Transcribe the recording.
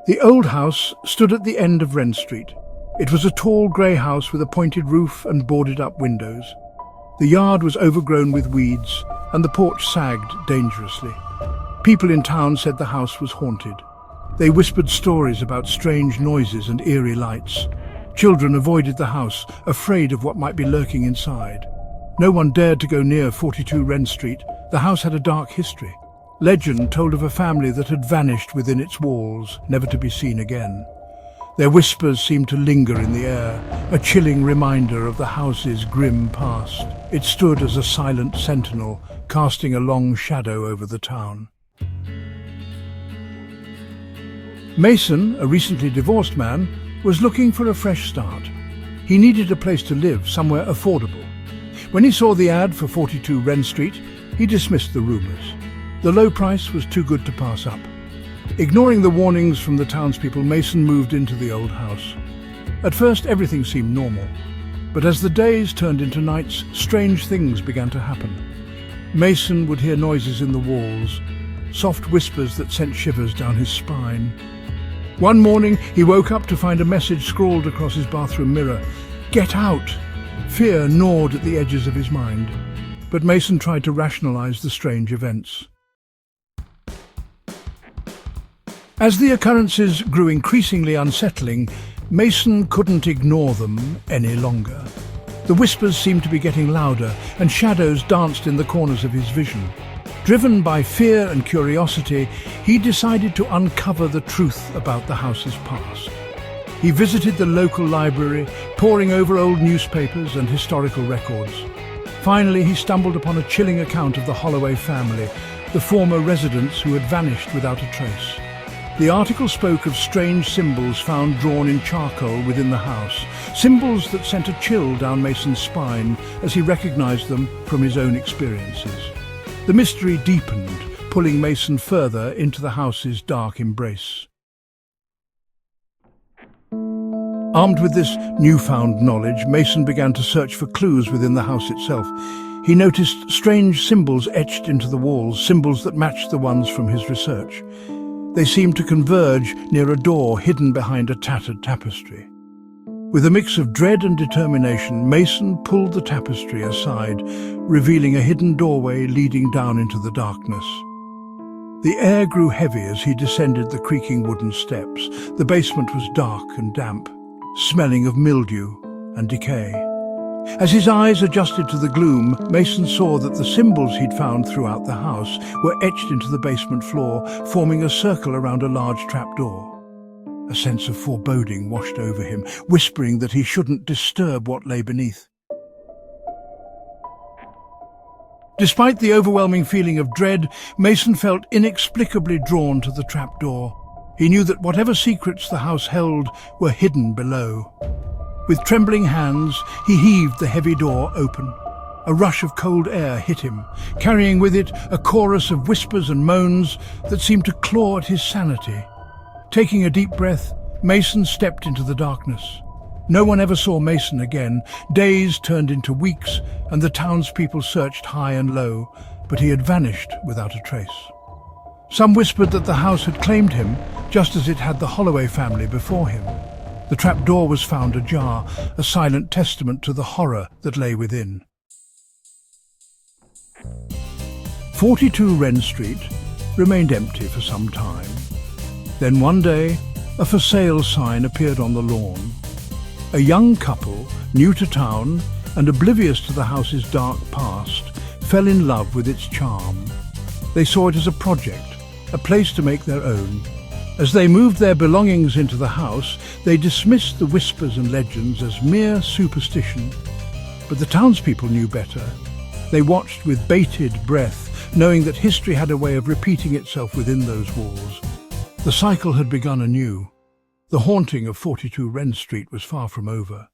The old house stood at the end of Wren Street. It was a tall grey house with a pointed roof and boarded-up windows. The yard was overgrown with weeds, and the porch sagged dangerously. People in town said the house was haunted. They whispered stories about strange noises and eerie lights. Children avoided the house, afraid of what might be lurking inside. No one dared to go near 42 Wren Street. The house had a dark history. Legend told of a family that had vanished within its walls, never to be seen again. Their whispers seemed to linger in the air, a chilling reminder of the house's grim past. It stood as a silent sentinel, casting a long shadow over the town. Mason, a recently divorced man, was looking for a fresh start. He needed a place to live, somewhere affordable. When he saw the ad for 42 Wren Street, he dismissed the rumours. The low price was too good to pass up. Ignoring the warnings from the townspeople, Mason moved into the old house. At first, everything seemed normal. But as the days turned into nights, strange things began to happen. Mason would hear noises in the walls, soft whispers that sent shivers down his spine. One morning, he woke up to find a message scrawled across his bathroom mirror. "Get out!" Fear gnawed at the edges of his mind. But Mason tried to rationalize the strange events. As the occurrences grew increasingly unsettling, Mason couldn't ignore them any longer. The whispers seemed to be getting louder, and shadows danced in the corners of his vision. Driven by fear and curiosity, he decided to uncover the truth about the house's past. He visited the local library, poring over old newspapers and historical records. Finally, he stumbled upon a chilling account of the Holloway family, the former residents who had vanished without a trace. The article spoke of strange symbols found drawn in charcoal within the house, symbols that sent a chill down Mason's spine as he recognized them from his own experiences. The mystery deepened, pulling Mason further into the house's dark embrace. Armed with this newfound knowledge, Mason began to search for clues within the house itself. He noticed strange symbols etched into the walls, symbols that matched the ones from his research. They seemed to converge near a door hidden behind a tattered tapestry. With a mix of dread and determination, Mason pulled the tapestry aside, revealing a hidden doorway leading down into the darkness. The air grew heavy as he descended the creaking wooden steps. The basement was dark and damp, smelling of mildew and decay. As his eyes adjusted to the gloom, Mason saw that the symbols he'd found throughout the house were etched into the basement floor, forming a circle around a large trapdoor. A sense of foreboding washed over him, whispering that he shouldn't disturb what lay beneath. Despite the overwhelming feeling of dread, Mason felt inexplicably drawn to the trapdoor. He knew that whatever secrets the house held were hidden below. With trembling hands, he heaved the heavy door open. A rush of cold air hit him, carrying with it a chorus of whispers and moans that seemed to claw at his sanity. Taking a deep breath, Mason stepped into the darkness. No one ever saw Mason again. Days turned into weeks, and the townspeople searched high and low, but he had vanished without a trace. Some whispered that the house had claimed him, just as it had the Holloway family before him. The trapdoor was found ajar, a silent testament to the horror that lay within. 42 Wren Street remained empty for some time. Then one day, a for sale sign appeared on the lawn. A young couple, new to town and oblivious to the house's dark past, fell in love with its charm. They saw it as a project, a place to make their own. As they moved their belongings into the house, they dismissed the whispers and legends as mere superstition. But the townspeople knew better. They watched with bated breath, knowing that history had a way of repeating itself within those walls. The cycle had begun anew. The haunting of 42 Wren Street was far from over.